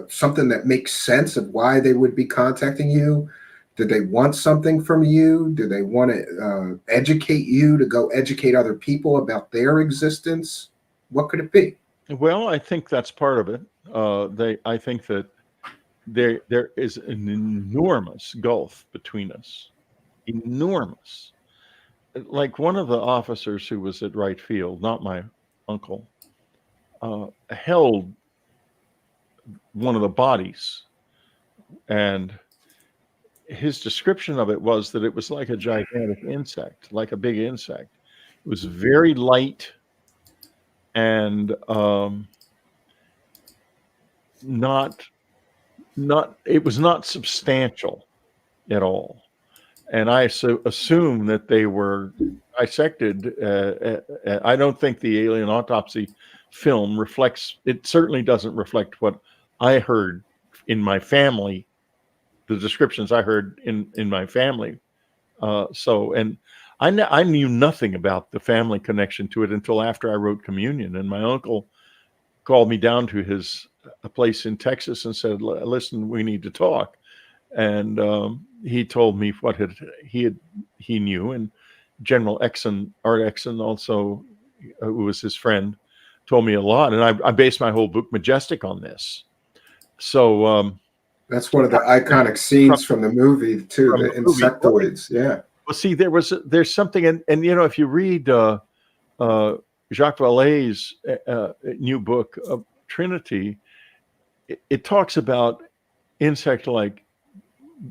something that makes sense of why they would be contacting you? Did they want something from you? Do they want to educate you to go educate other people about their existence? What could it be? Well, I think that's part of it. I think that there is an enormous gulf between us. Enormous. Like one of the officers who was at Wright Field, not my uncle, held one of the bodies, and his description of it was that it was like a gigantic insect, like a big insect. It was very light and not it was not substantial at all. And I assume that they were dissected. I don't think the alien autopsy film reflects. It certainly doesn't reflect what I heard in my family, the descriptions I heard in my family. And I knew nothing about the family connection to it until after I wrote Communion. And my uncle called me down to his a place in Texas and said, "Listen, we need to talk." And he told me what he knew, and General Exon, Art Exon, also, who was his friend, told me a lot. And I based my whole book Majestic on this. So That's one of the iconic scenes from the movie too, from the the movie. insectoids. Yeah. Well, see, there's something, and you know, if you read Jacques Vallée's new book, Trinity, it talks about insect-like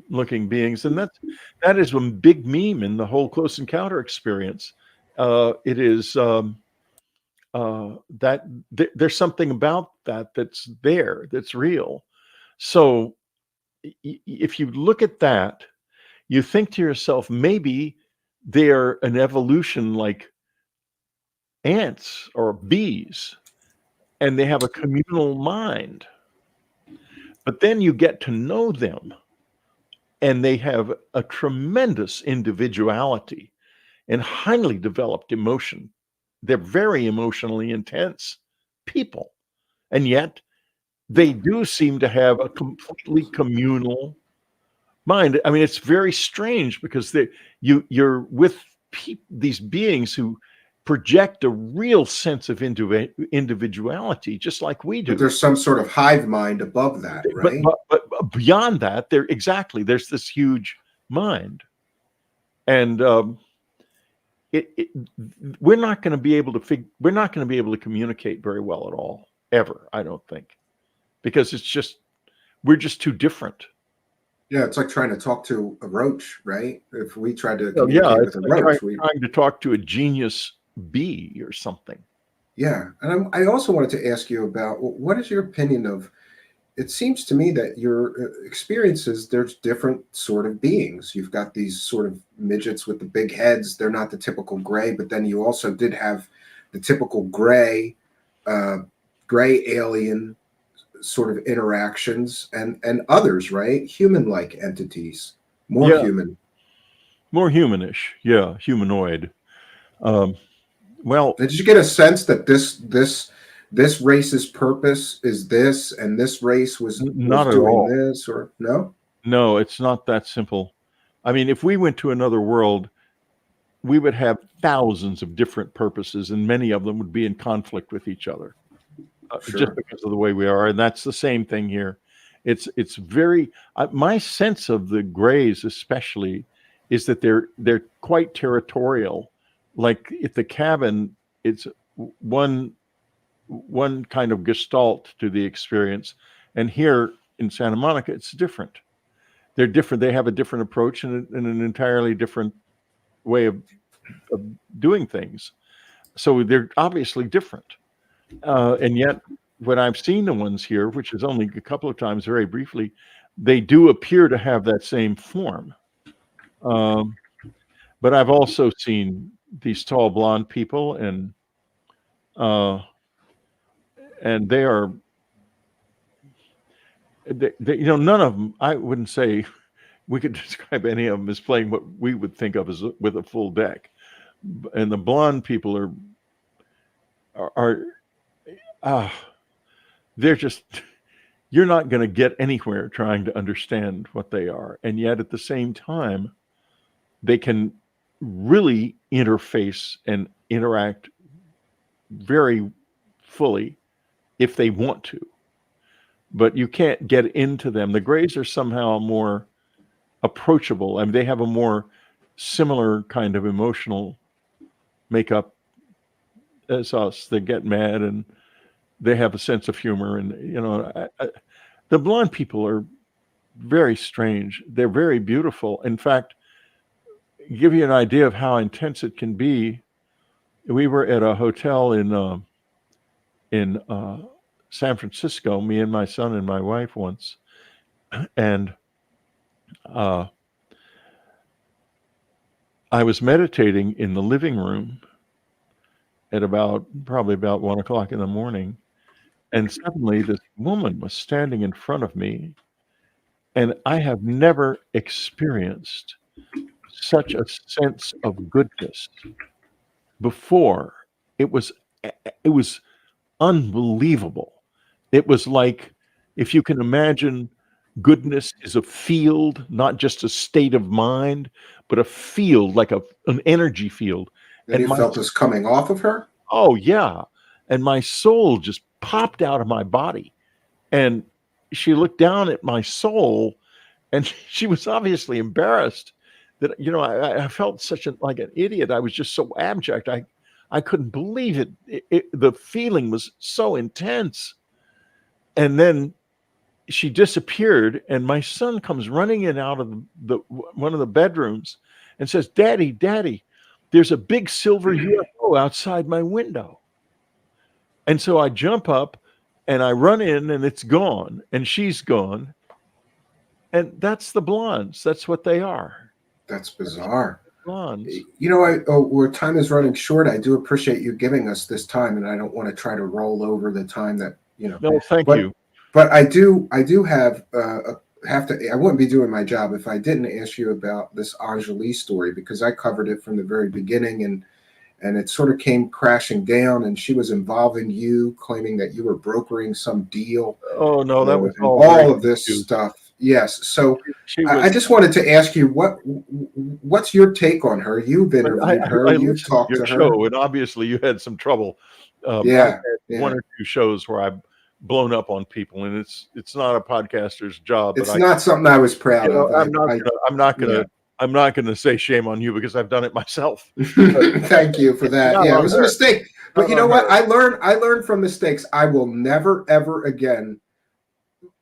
looking beings, and that is a big meme in the whole Close Encounter experience. It is that there's something about that's there, that's real. So if you look at that, you think to yourself, maybe they're an evolution like ants or bees, and they have a communal mind. But then you get to know them, and they have a tremendous individuality and highly developed emotion. They're very emotionally intense people, and yet they do seem to have a completely communal mind. I mean, it's very strange because you're with these beings who project a real sense of individuality, just like we But do. there's some sort of hive mind above that, right? But beyond that, there's this huge mind, and we're not going to be able to we're not going to be able to communicate very well at all, ever. I don't think, because we're just too different. Yeah, it's like trying to talk to a roach, right? If we tried to Well, yeah, communicate it's with a like roach, trying to talk to a genius bee or something. yeah. And I also wanted to ask you about, what is your opinion of, it seems to me that your experiences, there's different sort of beings. You've got these sort of midgets with the big heads. They're not the typical gray, but then you also did have the typical gray alien sort of interactions, and others, right? Human-like entities, more Yeah, human. more humanish. Yeah, humanoid. Um, well, Did you get a sense that this race's purpose is this, and this race was Not at doing all. this, or no? No, it's not that simple. I mean, if we went to another world, we would have thousands of different purposes, and many of them would be in conflict with each other, just Sure. because of the way we are. And that's the same thing here. It's very my sense of the Greys, especially, is that they're quite territorial. Like at the cabin, it's one kind of gestalt to the experience, and here in Santa Monica, it's different. They're different. They have a different approach and an entirely different way of doing things. So they're obviously different. And yet, when I've seen the ones here, which is only a couple of times, very briefly, they do appear to have that same form. But I've also seen these tall blonde people, and they are, none of them, I wouldn't say we could describe any of them as playing what we would think of as with a full deck. And the blonde people they're just, you're not going to get anywhere trying to understand what they are. And yet at the same time, they can really interface and interact very fully if they want to. But you can't get into them. The Greys are somehow more approachable. I mean, they have a more similar kind of emotional makeup as us. They get mad and they have a sense of humor. And, the blonde people are very strange. They're very beautiful. In fact, give you an idea of how intense it can be. We were at a hotel in San Francisco, me and my son and my wife once. And I was meditating in the living room at probably about 1 o'clock in the morning. And suddenly this woman was standing in front of me, and I have never experienced such a sense of goodness before. It was unbelievable. It was like, if you can imagine, goodness is a field, not just a state of mind, but a field, like an energy field. And you felt this coming off of her? Oh, yeah. And my soul just popped out of my body. And she looked down at my soul, and she was obviously embarrassed that, I felt like an idiot. I was just so abject. I couldn't believe it. The feeling was so intense. And then she disappeared, and my son comes running in out of one of the bedrooms and says, Daddy, there's a big silver UFO outside my window. And so I jump up and I run in, and it's gone, and she's gone. And that's the blondes. That's what they are. That's bizarre. Blondes. Where time is running short, I do appreciate you giving us this time, and I don't want to try to roll over the time that, No, thank you. But I do have to. I wouldn't be doing my job if I didn't ask you about this Angelis story, because I covered it from the very beginning, and it sort of came crashing down, and she was involving you, claiming that you were brokering some deal. Oh no, that was all of this stuff. Yes. So I just wanted to ask you, what's your take on her? You've interviewed her. You've talked to her. Show, and obviously you had some trouble. Yeah. One or two shows where I've blown up on people, and it's not a podcaster's job. It's not something I was proud of. I'm not gonna say shame on you, because I've done it myself. Thank you for that. Yeah, it was a mistake. But you know what? I learned from mistakes. I will never ever again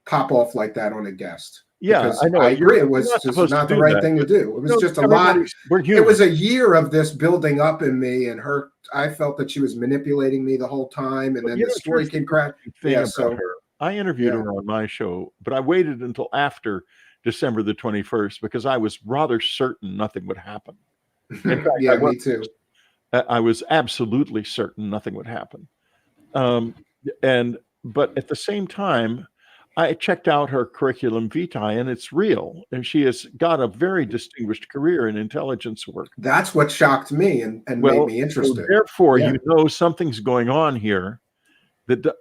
pop off like that on a guest. Yeah, I know. I agree. It was just not the right thing to do. It was just a lot. It was a year of this building up in me, and her. I felt that she was manipulating me the whole time, and then the story came crashing. Yeah, so I interviewed her on my show, but I waited until after December the 21st, because I was rather certain nothing would happen. In fact, me too. I was absolutely certain nothing would happen. But at the same time, I checked out her curriculum vitae, and it's real. And she has got a very distinguished career in intelligence work. That's what shocked me and made me interested. So therefore, something's going on here. that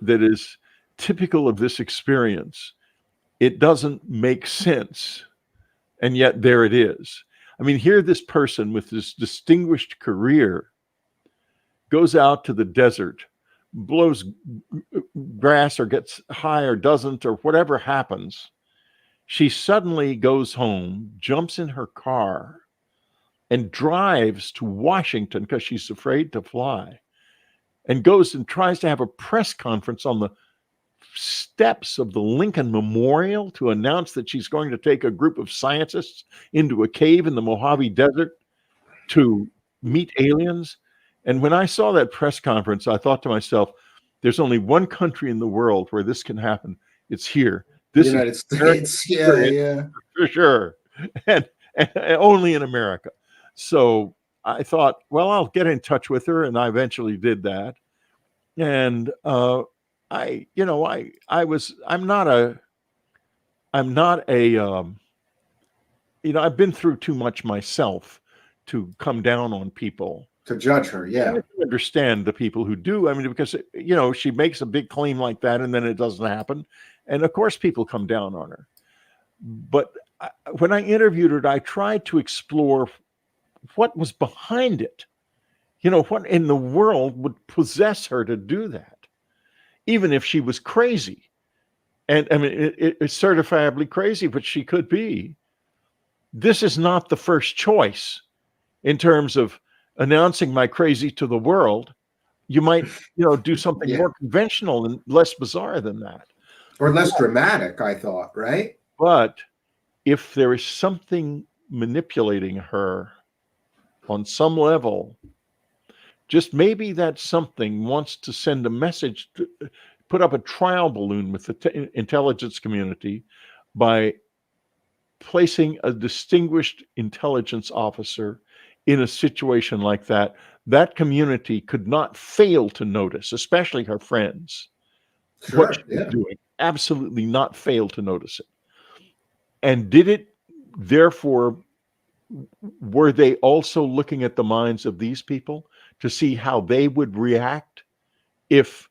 is typical of this experience. It doesn't make sense, and yet there it is. I mean, here this person with this distinguished career goes out to the desert, blows grass or gets high or doesn't, or whatever happens. She suddenly goes home, jumps in her car, and drives to Washington because she's afraid to fly, and goes and tries to have a press conference on the steps of the Lincoln Memorial to announce that she's going to take a group of scientists into a cave in the Mojave Desert to meet aliens. And when I saw that press conference, I thought to myself, there's only one country in the world where this can happen. It's here. This United States. Yeah. for sure. And only in America. So I thought, well, I'll get in touch with her. And I eventually did that. And I'm not a, I've been through too much myself to come down on people. To judge her, yeah. I understand the people who do. I mean, because, she makes a big claim like that and then it doesn't happen. And of course, people come down on her. But when I interviewed her, I tried to explore what was behind it. What in the world would possess her to do that, even if she was crazy. And I mean, it's certifiably crazy, but she could be. This is not the first choice in terms of announcing my crazy to the world. You might, do something more conventional and less bizarre than that. Or less dramatic, I thought, right? But if there is something manipulating her on some level, just maybe that something wants to send a message, to put up a trial balloon with the intelligence community by placing a distinguished intelligence officer in a situation like that. That community could not fail to notice, especially her friends, what she was doing. Absolutely not fail to notice it. And did it, therefore, were they also looking at the minds of these people to see how they would react if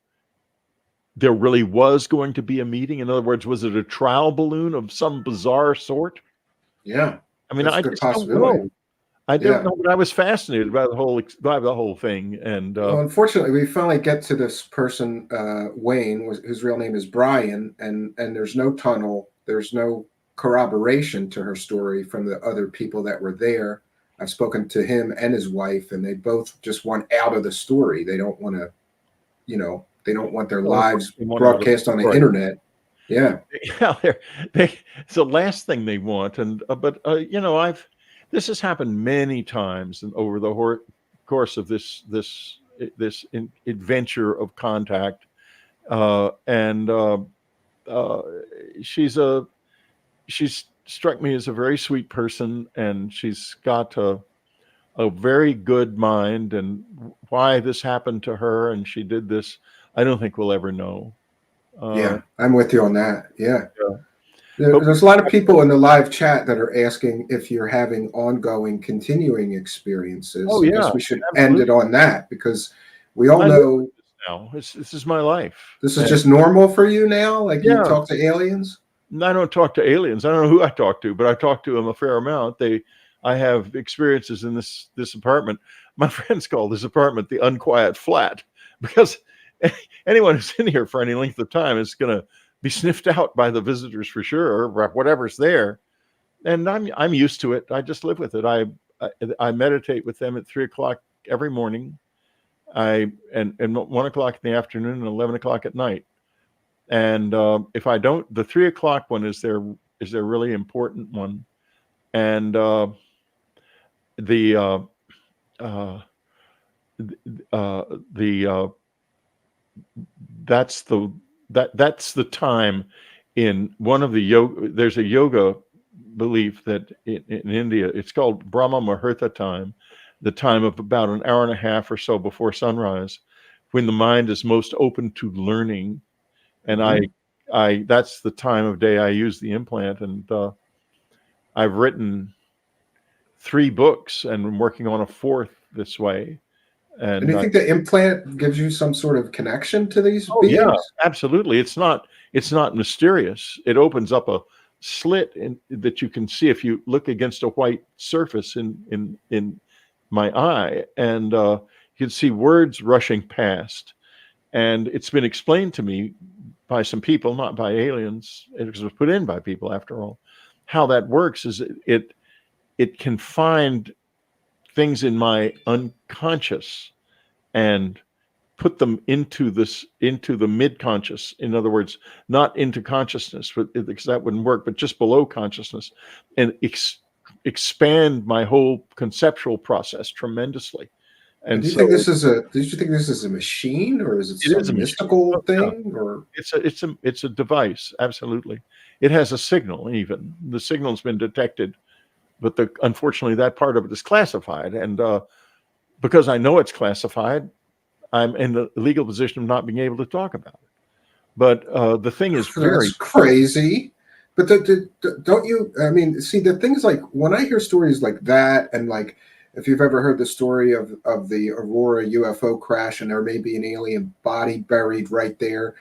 there really was going to be a meeting? In other words, was it a trial balloon of some bizarre sort? Yeah. I mean, I just don't know. I don't know, but I was fascinated by the whole thing. And well, unfortunately, we finally get to this person, Wayne, whose real name is Brian, and there's no tunnel. There's no corroboration to her story from the other people that were there. I've spoken to him and his wife, and they both just want out of the story. They don't want to, they don't want their lives broadcast on the internet. Yeah. Yeah, it's the last thing they want. And this has happened many times and over the course of this adventure of contact. She's struck me as a very sweet person, and she's got a very good mind. And why this happened to her and she did this, I don't think we'll ever know. I'm with you on that. Yeah. There's a lot of people in the live chat that are asking if you're having ongoing, continuing experiences. Oh, yeah. I guess we should end it on that, because we all know now this is my life. This is just normal for you now? Like, you talk to aliens? I don't talk to aliens. I don't know who I talk to, but I talk to them a fair amount. I have experiences in this apartment. My friends call this apartment the unquiet flat, because anyone who's in here for any length of time is going to be sniffed out by the visitors for sure, or whatever's there. And I'm used to it. I just live with it. I meditate with them at 3:00 every morning. And 1:00 in the afternoon and 11:00 at night. And if I don't, the 3:00 one is their really important one. And that's the time in one of the yoga. There's a yoga belief that in India, it's called Brahma Muhurta time, the time of about an hour and a half or so before sunrise, when the mind is most open to learning. And I that's the time of day I use the implant. And I've written 3 books and I'm working on a 4th this way. And do And you think the implant gives you some sort of connection to these oh yeah, beings? absolutely. It's not mysterious. It opens up a slit that you can see if you look against a white surface in my eye, and you can see words rushing past. And it's been explained to me by some people, not by aliens. It was put in by people, after all. How that works is it can find things in my unconscious and put them into the mid-conscious. In other words, not into consciousness, because that wouldn't work, but just below consciousness, and expand my whole conceptual process tremendously. And Do you so think this is a? Did you think this is a machine, or is it it is a some machine. mystical Oh, yeah. thing? Or It's a device. Absolutely, it has a signal. Even the signal's been detected, but unfortunately that part of it is classified. And because I know it's classified, I'm in the legal position of not being able to talk about it. But the thing is that's very crazy. But don't you? I mean, see, the things like when I hear stories like that, and like if you've ever heard the story of the Aurora UFO crash, and there may be an alien body buried right there.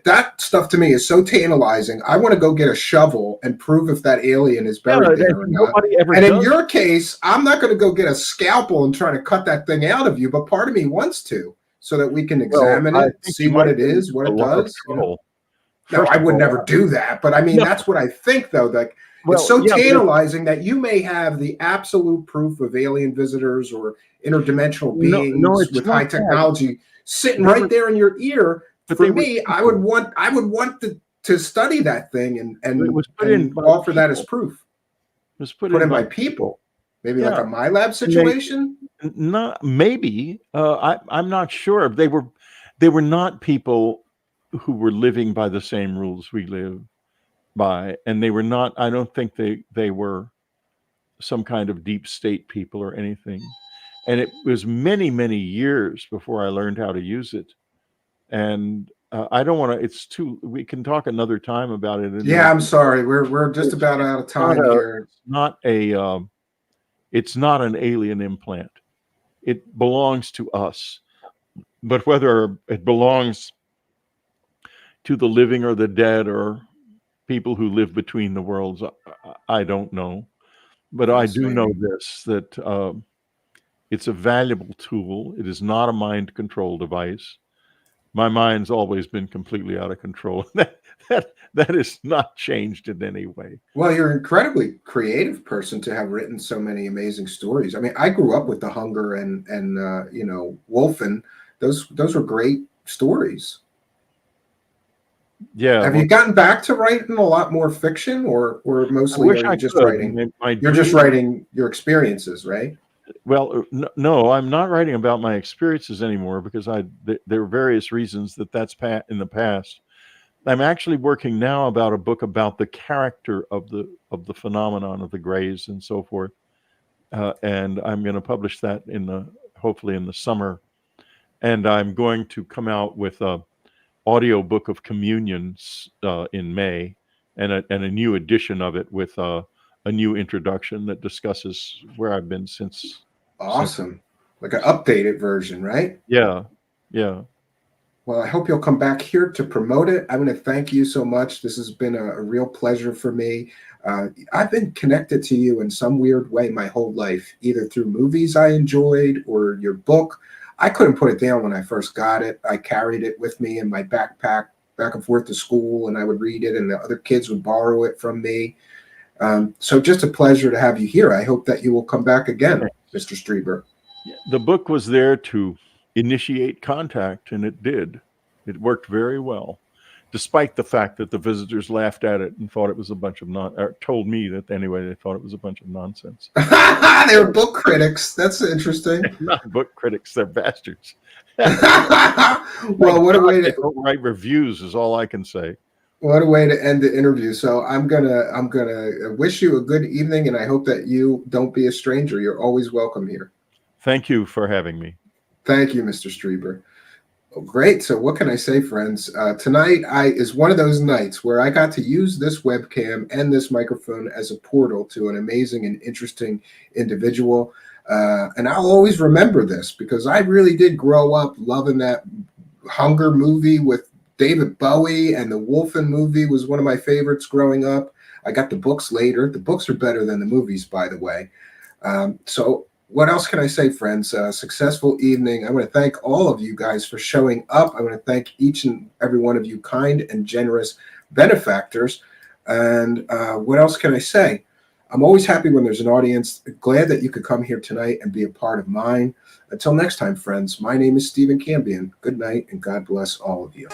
That stuff to me is so tantalizing. I want to go get a shovel and prove if that alien is yeah. buried there or not. Nobody ever And in does. your case, I'm not going to go get a scalpel and try to cut that thing out of you, but part of me wants to, so that we can Well, examine I it, think see you what might it get is, into what a it lot of does. trouble. No, First I of would all, never do that. But I mean, no. that's what I think, though. Like, it's Well, so yeah, tantalizing that you may have the absolute proof of alien visitors or interdimensional no, beings it's with not high that. technology sitting They right were, there in your ear. but For they were me, people. I would want to study that thing and It was put in by offer that as people. proof. It was put Put in in by by people. people, maybe like Yeah, a My Lab and they situation. not maybe. I'm not sure. They were not people who were living by the same rules we live by, and they were not. I don't think they were some kind of deep state people or anything. And it was many years before I learned how to use it. And I don't want to. It's too. We can talk another time about it in more Yeah, I'm detail. sorry. We're just about It's out of not time here. it's not an alien implant. It belongs to us. But whether it belongs to the living or the dead or people who live between the worlds, I don't know. But I do know Fascinating. this, that it's a valuable tool. It is not a mind control device. My mind's always been completely out of control. That is not changed in any way. Well, you're an incredibly creative person to have written so many amazing stories. I mean, I grew up with The Hunger and Wolfen. Those were great stories. Yeah, Have well, you gotten back to writing a lot more fiction, or I mostly wish are you I just could. writing? My You're just dream. writing your experiences, right? Well, no, I'm not writing about my experiences anymore because there are various reasons in the past. I'm actually working now about a book about the character of the phenomenon of the grays and so forth, and I'm going to publish that hopefully in the summer. And I'm going to come out with a audio book of communions in May, and a new edition of it with a new introduction that discusses where I've been since. Awesome. Like an updated version, right? Yeah, yeah. Well, I hope you'll come back here to promote it. I want to thank you so much. This has been a real pleasure for me. I've been connected to you in some weird way my whole life, either through movies I enjoyed or your book. I couldn't put it down when I first got it. I carried it with me in my backpack back and forth to school, and I would read it, and the other kids would borrow it from me. So just a pleasure to have you here. I hope that you will come back again, Mr. Strieber. The book was there to initiate contact, and it did. It worked very well, despite the fact that the visitors laughed at it and thought it was a bunch of or told me that anyway, they thought it was a bunch of nonsense. They're book critics. That's interesting. Not book critics, they're bastards. Well, what a way They to don't write reviews is all I can say. end the interview. So I'm gonna wish you a good evening, and I hope that you don't be a stranger. You're always welcome here. Thank you for having me. Thank you, Mr. Strieber. Oh, great. So what can I say, friends? Tonight is one of those nights where I got to use this webcam and this microphone as a portal to an amazing and interesting individual. And I'll always remember this because I really did grow up loving that Hunger movie with David Bowie, and the Wolfen movie was one of my favorites growing up. I got the books later. The books are better than the movies, by the way. So what else can I say, friends? Successful evening. I want to thank all of you guys for showing up. I want to thank each and every one of you kind and generous benefactors. And what else can I say? I'm always happy when there's an audience. Glad that you could come here tonight and be a part of mine. Until next time, friends, my name is Stephen Cambian. Good night, and God bless all of you.